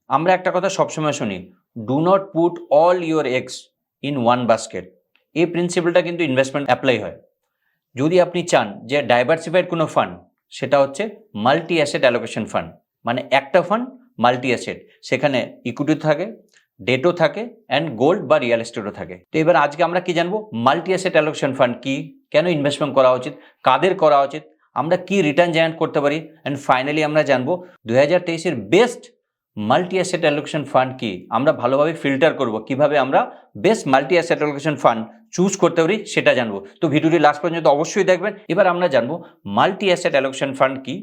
আমরা একটা কথা সবসময় শুনি, do not put all your eggs in one basket. এই প্রিন্সিপালটা কিন্তু ইনভেস্টমেন্ট অ্যাপ্লাই হয়। যদি আপনি চান যে ডাইভার্সিফাইড কোনো ফান্ড, সেটা হচ্ছে মাল্টি অ্যাসেট অ্যালোকেশন ফান্ড। মানে একটা ফান্ড মাল্টি অ্যাসেট, সেখানে ইকুইটি থাকে, ডেটও থাকে, অ্যান্ড গোল্ড বা রিয়েল এস্টেটও থাকে। তো এবার আজকে আমরা কি জানবো, মাল্টি অ্যাসেট অ্যালোকেশন ফান্ড কি, কেন ইনভেস্টমেন্ট করা উচিত, কাদের করা উচিত, আমরা কি রিটার্ন জেনারেট করতে পারি, অ্যান্ড ফাইনালি আমরা জানবো 2023-এর best multi asset allocation fund কি। আমরা ভালোভাবে ফিল্টার করব কিভাবে আমরা best multi asset allocation fund choose করতে পারি, সেটা জানবো। তো ভিডিওটি লাস্ট পর্যন্ত অবশ্যই দেখবেন। এবার আমরা জানবো মাল্টি অ্যাসেট অ্যালোকেশন ফান্ড কি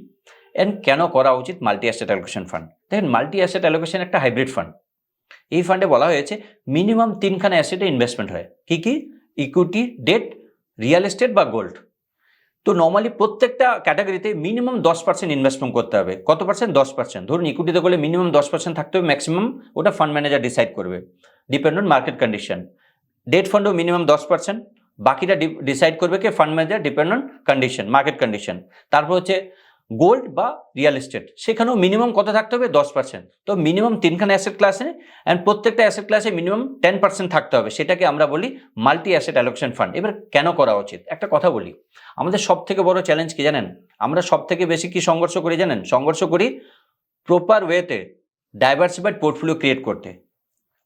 অ্যান্ড কেন করা উচিত মাল্টি অ্যাসেট অ্যালোকেশন ফান্ড। দেখেন, মাল্টি অ্যাসেট অ্যালোকেশন একটা হাইব্রিড ফান্ড। এই ফান্ডে বলা হয়েছে মিনিমাম 3খানা অ্যাসেটে ইনভেস্টমেন্ট হয়। কি কি? ইকুইটি, ডেট, রিয়েল এস্টেট বা গোল্ড। তো নর্মালি প্রত্যেকটা ক্যাটাগরিতে মিনিমাম 10% ইনভেস্টমেন্ট করতে হবে। কত পার্সেন্ট? 10%। ধরুন ইকুইটিতে করলে মিনিমাম 10% থাকতে হবে, ম্যাক্সিমাম ওটা ফান্ড ম্যানেজার ডিসাইড করবে, depend on market condition. Debt ফান্ডও মিনিমাম 10%, বাকিটা ডিসাইড করবে কে? Fund manager, depend on condition, market condition. তারপর হচ্ছে গোল্ড বা রিয়েল এস্টেট, সেখানেও মিনিমাম কত থাকতে হবে? 10%। তো মিনিমাম 3খানা অ্যাসেট ক্লাসে, অ্যান্ড প্রত্যেকটা অ্যাসেট ক্লাসে মিনিমাম 10% থাকতে হবে, সেটাকে আমরা বলি মাল্টি অ্যাসেট অ্যালোকেশন ফান্ড। এবার কেন করা উচিত? একটা কথা বলি, আমাদের সব থেকে বড় চ্যালেঞ্জ কি জানেন? আমরা সব থেকে বেশি কি সংঘর্ষ করি জানেন? সংঘর্ষ করি প্রপার ওয়েতে ডাইভার্সিফাইড পোর্টফোলিও ক্রিয়েট করতে।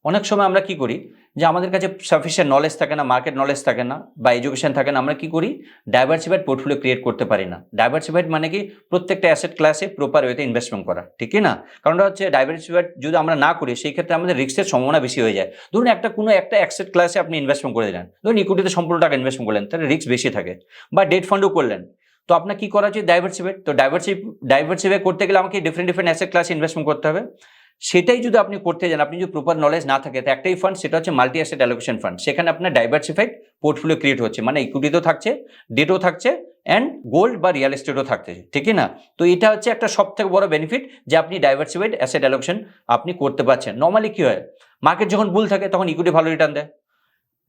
অনেক সময় আমরা কি করি যে আমাদের কাছে সাফিসিয়েন্ট নলেজ থাকে না, মার্কেট নলেজ থাকে না, বা এডুকেশন থাকে না, আমরা কি করি? ডাইভার্সিফাইড পোর্টফোলিও ক্রিয়েট করতে পারি না। ডাইভার্সিফাইড মানে কি? প্রত্যেকটা অ্যাসেট ক্লাসে প্রপার ওয়েতে ইনভেস্টমেন্ট করা, ঠিক না? কারণটা হচ্ছে ডাইভার্সিফাইড যদি আমরা না করি, সেই ক্ষেত্রে আমাদের রিস্কের সম্ভাবনা বেশি হয়ে যায়। ধরুন কোনো একটা অ্যাসেট ক্লাসে আপনি ইনভেস্টমেন্ট করে দিলেন, ধরুন ইকুইটিতে সম্পূর্ণ টাকা ইনভেস্টমেন্ট করলেন, তাহলে রিস্ক বেশি থাকে। বা ডেট ফান্ডও করলেন, তো আপনার কি করা উচিত? ডাইভার্সিফাইড। তো ডাইভার্সিফাই করতে গেলে আমাকে ডিফারেন্ট অ্যাসেট ক্লাসে ইনভেস্টমেন্ট করতে হবে। সেটাই যদি আপনি করতে যান, আপনি যদি প্রপার নলেজ না থাকে, তো একটাই ফান্ড, সেটা হচ্ছে মাল্টি অ্যাসেট অ্যালোকেশন ফান্ড। সেখানে আপনার ডাইভার্সিফাইড পোর্টফোলিও ক্রিয়েট হচ্ছে, মানে ইকুইটিতেও থাকছে, ডেটও থাকছে, অ্যান্ড গোল্ড বা রিয়েল এস্টেটও থাকছে, ঠিক না? তো এটা হচ্ছে একটা সব থেকে বড় বেনিফিট, যে আপনি ডাইভার্সিফাইড অ্যাসেট অ্যালোকেশন আপনি করতে পারছেন। নর্মালি কি হয়, মার্কেট যখন বুল থাকে তখন ইকুইটি ভালো রিটার্ন দেয়।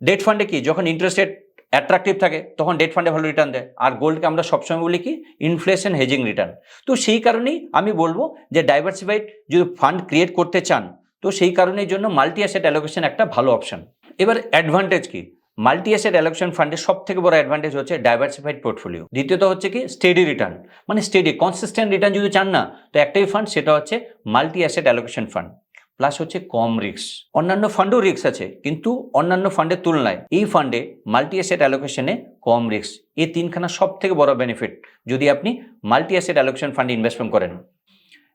ডেট ফান্ডে কি, যখন ইন্টারেস্ট রেট অ্যাট্রাকটিভ থাকে তখন ডেট ফান্ডে ভালো রিটার্ন দেয়। আর গোল্ডকে আমরা সবসময় বলি কি? Inflation hedging return. তো সেই কারণেই আমি বলবো যে ডাইভার্সিফাইড যদি ফান্ড ক্রিয়েট করতে চান, তো সেই কারণের জন্য মাল্টি অ্যাসেট অ্যালোকেশন একটা ভালো অপশন। এবার অ্যাডভান্টেজ কি? মাল্টি অ্যাসেট অ্যালোকেশন ফান্ডের সব থেকে বড় অ্যাডভান্টেজ হচ্ছে ডাইভার্সিফাইড পোর্টফোলিও। দ্বিতীয়ত হচ্ছে কি? Steady return. মানে স্টেডি কনসিস্টেন্ট রিটার্ন যদি চান না, তো একটাই ফান্ড, সেটা হচ্ছে multi asset allocation fund. Plus হচ্ছে কম রিস্ক। অন্যান্য ফান্ডেও রিস্ক আছে, কিন্তু অন্যান্য ফান্ডের তুলনায় এই ফান্ডে মাল্টি অ্যাসেট অ্যালোকেশনে কম রিস্ক। এই তিনখানা সব থেকে বড় বেনিফিট যদি আপনি মাল্টি অ্যাসেট অ্যালোকেশন ফান্ডে ইনভেস্টমেন্ট করেন।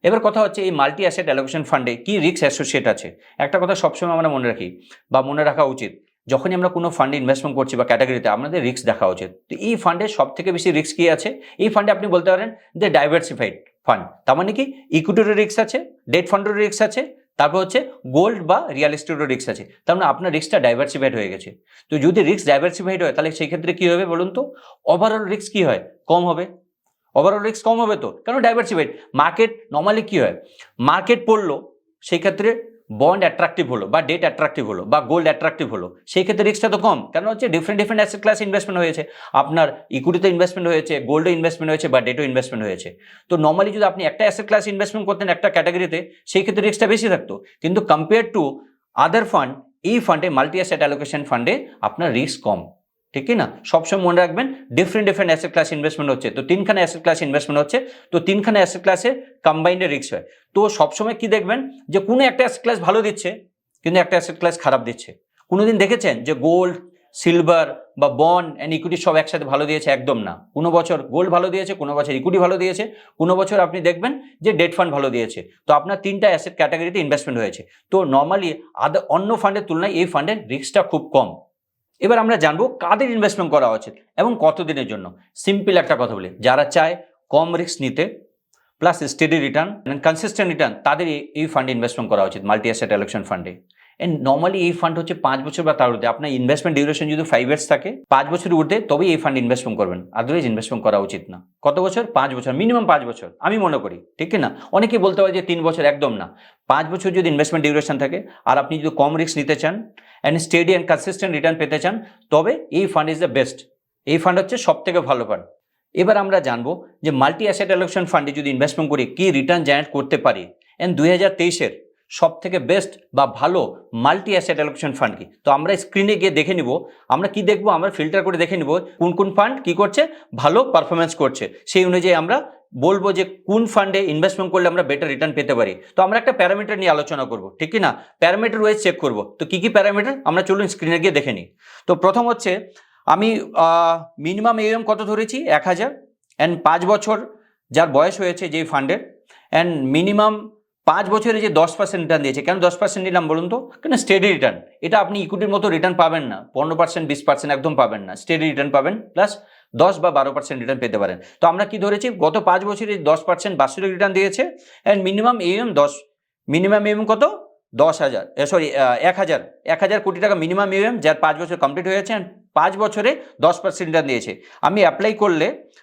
এবার কথা হচ্ছে এই মাল্টি অ্যাসেট অ্যালোকেশন ফান্ডে কি রিস্ক অ্যাসোসিয়েট আছে। একটা কথা সবসময় আমরা মনে রাখি বা মনে রাখা উচিত, যখনই আমরা কোনো ফান্ডে ইনভেস্টমেন্ট করছি বা ক্যাটাগরিতে, আমাদের রিস্ক দেখা উচিত। তো এই ফান্ডে সব থেকে বেশি রিস্ক কি আছে? এই ফান্ডে আপনি বলতে পারেন যে ডাইভার্সিফাইড ফান্ড। তার মানে কি? ইকুইটিরও রিস্ক আছে, ডেট ফান্ডেরও রিস্ক আছে, তারপর হচ্ছে গোল্ড বা রিয়েল এস্টেটেরও রিস্ক আছে। তার মানে আপনার রিস্কটা ডাইভার্সিফাইড হয়ে গেছে। তো যদি রিস্ক ডাইভার্সিফাইড হয়, তাহলে সেই ক্ষেত্রে কি হবে বলুন তো? ওভারঅল রিস্ক কি হয়? কম হবে। ওভারঅল রিস্ক কম হবে, তো কেন? ডাইভার্সিফাইড। মার্কেট নর্মালি কি হয়, মার্কেট পড়লো, সেই ক্ষেত্রে বন্ড অ্যাট্রাকটিভ হলো, বা ডেট অ্যাট্রাকটিভ হলো, বা গোল্ড অ্যাট্রাকটিভ হলো, সেই ক্ষেত্রে রিস্কটা তো কম। কেন হচ্ছে ডিফারেন্ট অ্যাসেট ক্লাস ইনভেস্টমেন্ট হয়েছে, আপনার ইকুইটিতে ইনভেস্টমেন্ট হয়েছে, গোল্ডে ইনভেস্টমেন্ট হয়েছে, বা ডেটও ইনভেস্টমেন্ট হয়েছে। তো নর্মালি যদি আপনি একটা অ্যাসেট ক্লাস ইনভেস্টমেন্ট করতেন একটা ক্যাটাগরিতে, সেই ক্ষেত্রে রিস্কটা বেশি থাকতো। কিন্তু কম্পেয়ার টু আদার ফান্ড, এই ফান্ডে মাল্টি অ্যাসেট অ্যালোকেশন ফান্ডে আপনার রিস্ক কম, ঠিক না? সবসময় মনে রাখবেন ডিফারেন্ট অ্যাসেট ক্লাস ইনভেস্টমেন্ট হচ্ছে, তো তিনখানা অ্যাসেট ক্লাস ইনভেস্টমেন্ট হচ্ছে, তো তিনখানা অ্যাসেট ক্লাসে কম্বাইন্ডে রিস্ক হয়। তো সবসময় কি দেখবেন যে কোনো একটা অ্যাসেট ক্লাস ভালো দিচ্ছে, কিন্তু একটা অ্যাসেট ক্লাস খারাপ দিচ্ছে। কোনোদিন দেখেছেন যে গোল্ড, সিলভার বা বন্ড অ্যান্ড ইকুইটি সব একসাথে ভালো দিয়েছে? একদম না। কোনো বছর গোল্ড ভালো দিয়েছে, কোনো বছর ইকুইটি ভালো দিয়েছে, কোনো বছর আপনি দেখবেন যে ডেট ফান্ড ভালো দিয়েছে। তো আপনার তিনটা অ্যাসেট ক্যাটাগরিতে ইনভেস্টমেন্ট হয়েছে। তো নর্মালি অন্য ফান্ডের তুলনায় এই ফান্ডের রিস্কটা খুব কম। এবার আমরা জানবো কাদের ইনভেস্টমেন্ট করা উচিত এবং কতদিনের জন্য। সিম্পল একটা কথা বলি, যারা চায় কম রিস্ক নিতে plus steady return and consistent return, তাদের এই ফান্ডে ইনভেস্টমেন্ট করা উচিত, মাল্টি অ্যাসেট অ্যালোকেশন ফান্ডে। এন্ড নর্মালি এই ফান্ড হচ্ছে 5 বছর বা তার ঊর্ধ্বে। আপনার ইনভেস্টমেন্ট ডিউরেশন যদি 5 ইয়ার্স থাকে, 5 বছরের ঊর্ধ্বে তবেই এই ফান্ড ইনভেস্টমেন্ট করবেন, আদারওয়াইজ ইনভেস্টমেন্ট করা উচিত না। কত বছর? 5 বছর, মিনিমাম 5 বছর আমি মনে করি, ঠিক না? অনেকেই বলতে পারে যে 3 বছর, একদম না। 5 বছর যদি ইনভেস্টমেন্ট ডিউরেশন থাকে, আর আপনি যদি কম রিস্ক নিতে চান and steady and consistent return পেতে চান, তবে এই ফান্ড ইজ দ্য বেস্ট। এই ফান্ড হচ্ছে সব থেকে ভালো ফান্ড। এবার আমরা জানবো যে মাল্টি অ্যাসেট অ্যালোকেশন ফান্ডে যদি ইনভেস্টমেন্ট করি কি রিটার্ন জেনারেট করতে পারি। এন্ড 2023-এর সব থেকে বেস্ট বা ভালো মাল্টি অ্যাসেট অ্যালোকেশন ফান্ড কি। তো আমরা স্ক্রিনে গিয়ে দেখে নিব, আমরা কি দেখবো, আমরা ফিল্টার করে দেখে নিব কোন কোন ফান্ড কি করছে, ভালো পারফরমেন্স করছে, সেই অনুযায়ী আমরা বলবো যে কোন ফান্ডে ইনভেস্টমেন্ট করলে আমরা বেটার রিটার্ন পেতে পারি। তো আমরা একটা প্যারামিটার নিয়ে আলোচনা করব, ঠিক কি না, প্যারামিটার ওয়াইজ চেক করব। তো কি কি প্যারামিটার আমরা চলুন স্ক্রিনে গিয়ে দেখে নিই। তো প্রথম হচ্ছে আমি মিনিমাম এএম কত ধরেছি 1000, অ্যান্ড 5 বছর যার বয়স হয়েছে যেই ফান্ডের, অ্যান্ড মিনিমাম 5 বছরে যে 10% রিটার্ন দিয়েছে। কেন 10% নিলাম বলুন তো, কেন স্টেডি রিটার্ন, এটা আপনি ইকুইটির মতো রিটার্ন পাবেন না, 15% 20% একদম পাবেন না, স্টেডি রিটার্ন পাবেন, প্লাস 10 বা 12% রিটার্ন পেতে পারেন। তো আমরা কি ধরেছি, গত 5 বছরে 10% বাৎসরিক রিটার্ন দিয়েছে, and minimum am 10, minimum am কত 10,000, সরি 1000 কোটি টাকা মিনিমাম এএম, যার 5 বছর কমপ্লিট হয়েছে, অ্যান্ড 5 বছরে 10% রিটার্ন দিয়েছে।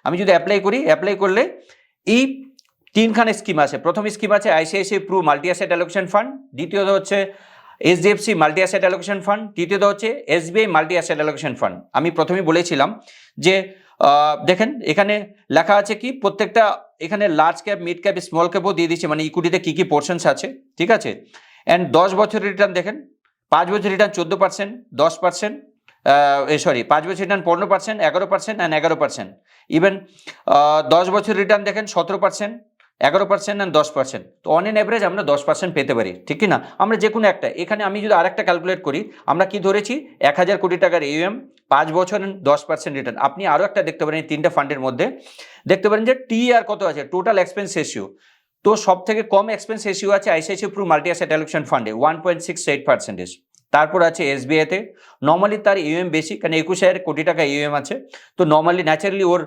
আমি যদি অ্যাপ্লাই করলে এই তিনখানে স্কিম আছে। প্রথম স্কিম আছে ICICI Pru multi asset allocation fund, দ্বিতীয়ত হচ্ছে HDFC multi asset allocation fund, তৃতীয়ত হচ্ছে SBI multi asset allocation fund. আমি প্রথমেই বলেছিলাম যে দেখেন এখানে লেখা আছে কি, প্রত্যেকটা এখানে large cap, mid cap, small ক্যাপও দিয়ে দিচ্ছে, মানে ইকুইটিতে কী কী পোর্শনস আছে, ঠিক আছে। অ্যান্ড 10 বছর রিটার্ন দেখেন, 5 বছর রিটার্ন 14%, 10%, 5 বছর রিটার্ন 15%, 11% অ্যান্ড 11%, ইভেন 10 বছর রিটার্ন দেখেন 17%, 11% অ্যান্ড 10%। তো অন এন অ্যাভারেজ আমরা 10% পেতে পারি, ঠিক কি না। আমরা যে কোনো একটা, এখানে আমি যদি আরেকটা ক্যালকুলেট করি, আমরা কি ধরেছি 1000 কোটি টাকার এএম, 5 বছর 10% রিটার্ন। আপনি আরও একটা দেখতে পারেন, এই তিনটা ফান্ডের মধ্যে দেখতে পারেন যে টিআর কত আছে, টোটাল এক্সপেন্স রেশিও। তো সব থেকে কম এক্সপেন্স রেশিও আছে ICICI Pru multi asset allocation ফান্ডে 1.68%। তারপর আছে এসবিআইতে, নর্মালি তার ইউএম বেশি, কারণ 21,000 কোটি টাকা ইউএম আছে, তো নর্মালি ন্যাচারালি ওর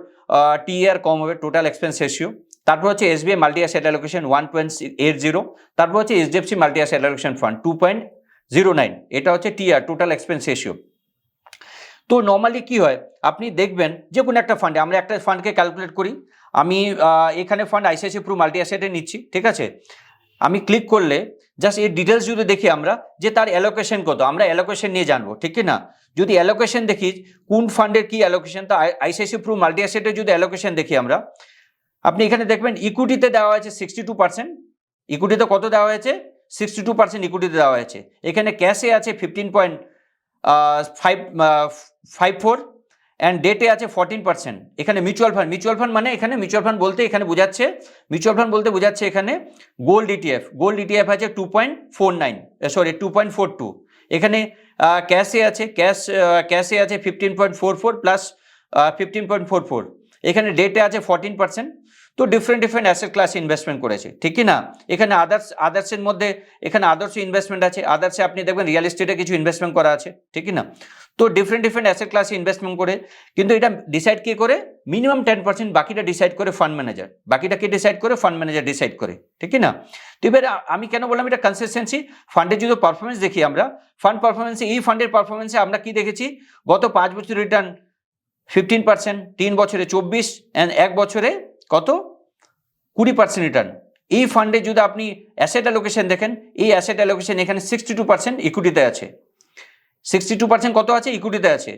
টিআর কম হবে, টোটাল এক্সপেন্স রেশিও। তারপর হচ্ছে এসবিআই মাল্টি অ্যাসেট অ্যালোকেশন 1.80, তারপর হচ্ছে HDFC multi asset allocation fund 2.09, এটা হচ্ছে টিআর, টোটাল এক্সপেন্স রেশিও। তো নর্মালি কি হয়, আপনি দেখবেন যে কোনো একটা ফান্ডে, আমরা একটা ফান্ডকে ক্যালকুলেট করি, আমি এখানে ফান্ড আইসিআইসিআই প্রু মাল্টি অ্যাসেটে নিচ্ছি, ঠিক আছে। আমি ক্লিক করলে জাস্ট এই ডিটেলস যদি দেখি আমরা যে তার অ্যালোকেশন কত, আমরা অ্যালোকেশন নিয়ে জানবো, ঠিক কি না। যদি অ্যালোকেশন দেখি কোন ফান্ডের কি অ্যালোকেশন, তো আইসিআইসিআই প্রু মাল্টি অ্যাসেটের যদি অ্যালোকেশন দেখি আমরা, আপনি এখানে দেখবেন ইকুইটিতে দেওয়া হয়েছে 62%, ইকুইটিতে কত দেওয়া হয়েছে 62% ইকুইটিতে দেওয়া হয়েছে। এখানে ক্যাশে আছে 15.54, অ্যান্ড ডেটে আছে 14%। এখানে মিউচুয়াল ফান্ড মানে এখানে মিউচুয়াল ফান্ড বলতে এখানে বোঝাচ্ছে, এখানে গোল্ড ইটিএফ আছে 2.42, এখানে ক্যাশে আছে 15.44 প্লাস 15.44, এখানে ডেটে আছে 14%। তো ডিফারেন্ট অ্যাসেট ক্লাস ইনভেস্টমেন্ট করেছে, ঠিক কি না। এখানে আদার্সের মধ্যে এখানে আদার্স ইনভেস্টমেন্ট আছে, আদার্সে আপনি দেখবেন রিয়েল এস্টেটে কিছু ইনভেস্টমেন্ট করা আছে, ঠিক কি না। তো ডিফারেন্ট অ্যাসেট ক্লাসে ইনভেস্টমেন্ট করে, কিন্তু এটা ডিসাইড কে করে, মিনিমাম 10%, বাকিটা ডিসাইড করে ফান্ড ম্যানেজার, ডিসাইড করে, ঠিক কি না। তো এবার আমি কেন বললাম এটা কনসিস্টেন্সি, ফান্ডের যদি পারফরমেন্স দেখি আমরা, ফান্ড পারফরমেন্সে, এই ফান্ডের পারফরমেন্সে আমরা কি দেখেছি, গত 5 বছর রিটার্ন 15%, 3 বছরে 24, অ্যান্ড 1 বছরে কত 20% রিটার্ন। এই ফান্ডে যদি আপনি অ্যাসেট অ্যালোকেশন দেখেন, এই অ্যাসেট অ্যালোকেশন এখানে 62% ইকুইটিতে আছে, 62% কত আছে, ইকুইটিতে আছে।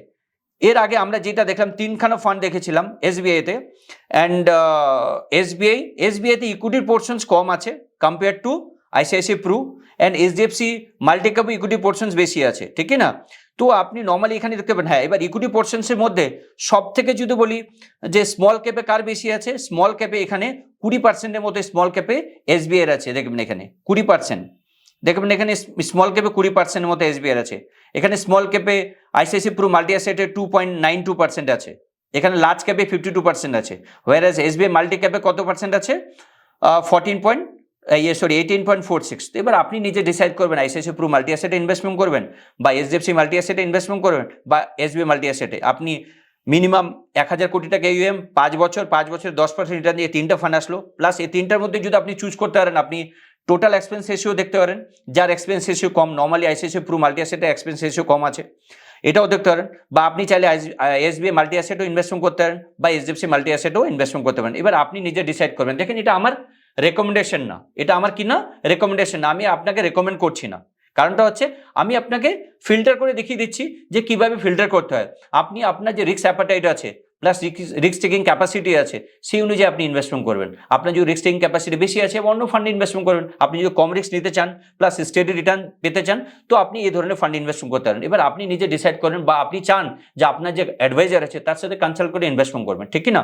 এর আগে আমরা যেটা দেখলাম, তিনখানা ফান্ড দেখেছিলাম এসবিআইতে, অ্যান্ড এসবিআইতে ইকুইটির পোর্শনস কম আছে compare to ICICI Pru, and HDFC multi cap equity portions বেশি আছে, ঠিক না। তো আপনি নর্মালি এখানে দেখতে পাবেন, হ্যাঁ, এবার ইকুইটি পোর্শনসের মধ্যে সব থেকে যদি বলি যে স্মল ক্যাপে কার বেশি আছে, স্মল ক্যাপে এখানে 20%-এর মধ্যে স্মল ক্যাপে এসবিআই আছে, দেখবেন এখানে 20%, দেখবেন এখানে স্মল ক্যাপে 20%-এর মধ্যে এসবিআই আছে। এখানে স্মল ক্যাপে আইসিআইসিআই প্রু মাল্টি অ্যাসেটে 2.92% আছে, এখানে লার্জ ক্যাপে 52% আছে, হোয়ারাজ এসবিআই মাল্টি ক্যাপে কত পার্সেন্ট আছে, 18.46। তো এবার আপনি নিজে ডিসাইড করবেন আইসিআইসিআই প্রু মাল্টি অ্যাসেটে ইনভেস্টমেন্ট করবেন, বা এইচডিএফসি মাল্টি অ্যাসেটে ইনভেস্টমেন্ট করবেন, বা এসবিআই মাল্টি অ্যাসেটে। আপনি মিনিমাম 1000 কোটি টাকা ইউএম, 5 বছর 10% রিটার্ন দিয়ে 3টা ফান্ড আসলো, প্লাস এই 3টার মধ্যে যদি আপনি চুজ করতে পারেন, আপনি টোটাল এক্সপেন্স রেশিও দেখতে পারেন, যার এক্সপেন্স রেশিও কম, নর্মালি আইসিআইসিআই প্রু মাল্টি অ্যাসেটে এক্সপেন্স রেশিও কম আছে, এটাও দেখতে পারেন। বা আপনি চাইলে এসবিআই মাল্টি অ্যাসেটও ইনভেস্টমেন্ট করতে পারেন, বা এইচডিএফসি মাল্টি অ্যাসেটও ইনভেস্টমেন্ট করতে পারেন। এবার আপনি নিজে ডিসাইড করবেন। দেখেন, এটা আমার রেকমেন্ডেশন না, রেকমেন্ডেশন না, আমি আপনাকে রেকমেন্ড করছি না। কারণটা হচ্ছে আমি আপনাকে ফিল্টার করে দেখিয়ে দিচ্ছি যে কিভাবে ফিল্টার করতে হয়। আপনি আপনার যে রিস্ক অ্যাপাটাইট আছে, প্লাস রিস্ক টেকিং ক্যাপাসিটি আছে, সেই অনুযায়ী আপনি ইনভেস্টমেন্ট করবেন। আপনার যদি রিস্ক টেকিং ক্যাপাসিটি বেশি আছে অন্য ফান্ডে ইনভেস্টমেন্ট করবেন। আপনি যদি কম রিস্ক নিতে চান প্লাস স্টেডি রিটার্ন পেতে চান তো আপনি এই ধরনের ফান্ডে ইনভেস্টমেন্ট করতে পারেন। এবার আপনি নিজে ডিসাইড করেন বা আপনি চান যে আপনার যে অ্যাডভাইজার আছে তার সাথে কনসাল্ট করে ইনভেস্টমেন্ট করবেন, ঠিক কি না?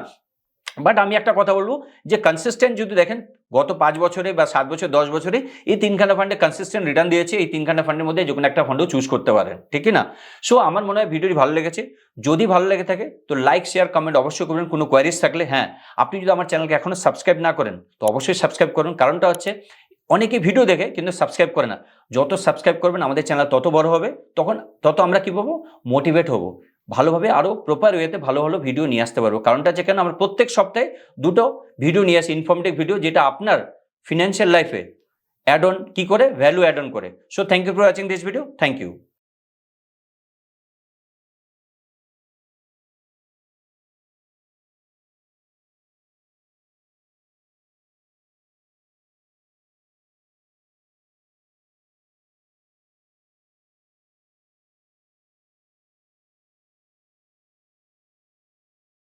বাট আমি একটা কথা বলবো যে কনসিস্টেন্ট যদি দেখেন গত 5 বছরে বা 7 বছর 10 বছরে এই তিনখানা ফান্ডে কনসিস্টেন্ট রিটার্ন দিয়েছে, এই তিনখানা ফান্ডের মধ্যে যে কোনো একটা ফান্ডও চুজ করতে পারেন, ঠিক না? সো আমার মনে হয় ভিডিওটি ভালো লেগেছে। যদি ভালো লেগে থাকে তো লাইক শেয়ার কমেন্ট অবশ্যই করবেন। কোনো কোয়ারিজ থাকলে, হ্যাঁ আপনি যদি আমার চ্যানেলকে এখনো সাবস্ক্রাইব না করেন তো অবশ্যই সাবস্ক্রাইব করুন। কারণটা হচ্ছে অনেকে ভিডিও দেখে কিন্তু সাবস্ক্রাইব করে না। যত সাবস্ক্রাইব করবেন আমাদের চ্যানেল তত বড় হবে, তত আমরা কি পাবো, মোটিভেট হবো, ভালোভাবে আরও প্রপার ওয়েতে ভালো ভালো ভিডিও নিয়ে আসতে পারবো। কারণটা যেখানে আমরা প্রত্যেক সপ্তাহে 2টো ভিডিও নিয়ে আসি, ইনফরমেটিভ ভিডিও, যেটা আপনার ফিনান্সিয়াল লাইফে অ্যাড অন কি করে, ভ্যালু অ্যাড অন করে। So thank you for watching this video, thank you.